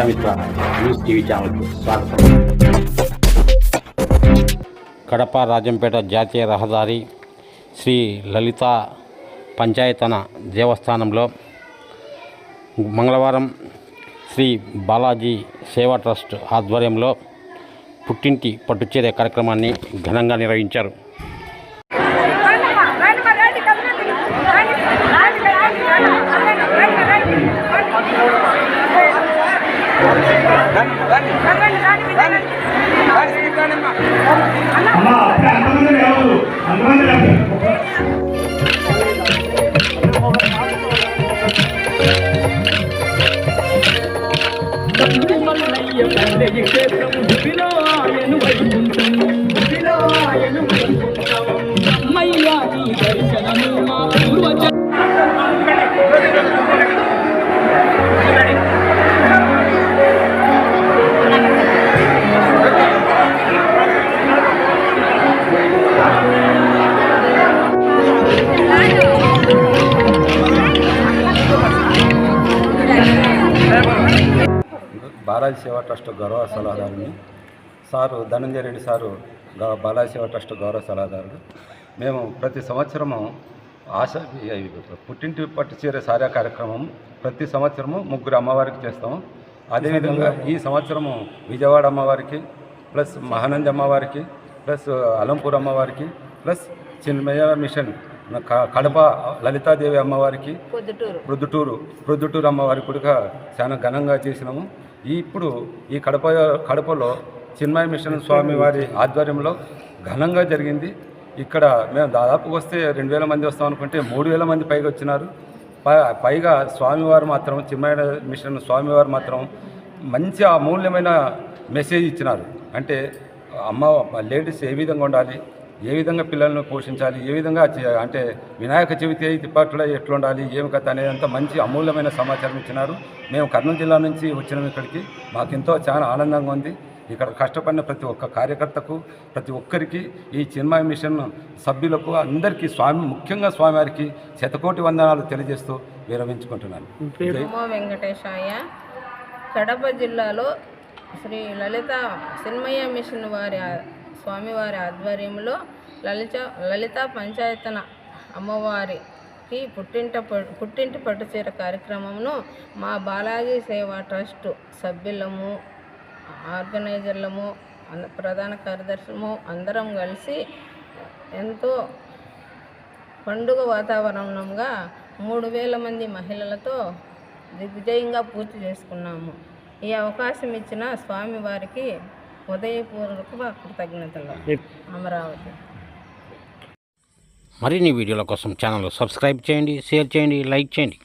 Prajamitra news TV ఛానల్కు స్వాగతం. కడప రాజంపేట జాతీయ రహదారి శ్రీ లలిత పంచాయతన దేవస్థానంలో మంగళవారం శ్రీ బాలాజీ సేవా ట్రస్ట్ ఆధ్వర్యంలో పుట్టింటి పట్టుచీర కార్యక్రమాన్ని ఘనంగా నిర్వహించారు. బాలాజీ సేవా ట్రస్ట్ గౌరవ సలహాదారుని సారు ధనంజయ రెడ్డి సారు బాలాజీ సేవా ట్రస్ట్ గౌరవ సలహాదారుడు. మేము ప్రతి సంవత్సరము పుట్టింటి పట్టు చీర సారా కార్యక్రమం ప్రతి సంవత్సరము 3 అమ్మవారికి చేస్తాము. అదేవిధంగా ఈ సంవత్సరము విజయవాడ అమ్మవారికి ప్లస్ మహానంది అమ్మవారికి ప్లస్ అలంపూర్ అమ్మవారికి ప్లస్ చిన్మయ మిషన్ కడప లలితాదేవి అమ్మవారికి ప్రొద్దుటూరు అమ్మవారికి కూడా చాలా ఘనంగా చేసినాము. ఇప్పుడు ఈ కడపలో చిన్మయ మిషన్ స్వామి వారి ఆధ్వర్యంలో ఘనంగా జరిగింది. ఇక్కడ మేము దాదాపు వస్తే 2000 మంది వస్తాం అనుకుంటే 3000 మంది పైగా వచ్చినారు. పైగా స్వామివారు మాత్రం చిన్మయ మిషన్ స్వామివారు మాత్రం మంచి అమూల్యమైన మెసేజ్ ఇచ్చినారు. అంటే లేడీస్ ఏ విధంగా ఉండాలి, ఏ విధంగా పిల్లలను పోషించాలి, ఏ విధంగా అంటే వినాయక చవితి పట్ల ఎట్లుండాలి, ఏమి కథ అనేదంతా మంచి అమూల్యమైన సమాచారం ఇచ్చినారు. మేము కర్నూలు జిల్లా నుంచి వచ్చినాము ఇక్కడికి. మాకెంతో చాలా ఆనందంగా ఉంది. ఇక్కడ కష్టపడిన ప్రతి ఒక్క కార్యకర్తకు, ప్రతి ఒక్కరికి, ఈ చిన్మయ మిషన్ సభ్యులకు అందరికీ ముఖ్యంగా స్వామివారికి శతకోటి వందనాలు తెలియజేస్తూ విరమించుకుంటున్నాను. వెంకటేశాయ. కడప జిల్లాలో శ్రీ లలిత చిన్మయ మిషన్ స్వామివారి ఆధ్వర్యంలో లలిత పంచాయతన అమ్మవారికి పుట్టింటి పట్టుచీర కార్యక్రమంను మా బాలాజీ సేవా ట్రస్ట్ సభ్యులము, ఆర్గనైజర్లము, ప్రధాన కార్యదర్శులము అందరం కలిసి ఎంతో పండుగ వాతావరణంగా 3000 మంది మహిళలతో దిగ్విజయంగా పూర్తి చేసుకున్నాము. ఈ అవకాశం ఇచ్చిన స్వామివారికి ఉదయపూర్వక కృతజ్ఞతలు. అమరావతి. మరిన్ని వీడియోల కోసం ఛానల్ సబ్స్క్రైబ్ చేయండి, షేర్ చేయండి, లైక్ చేయండి.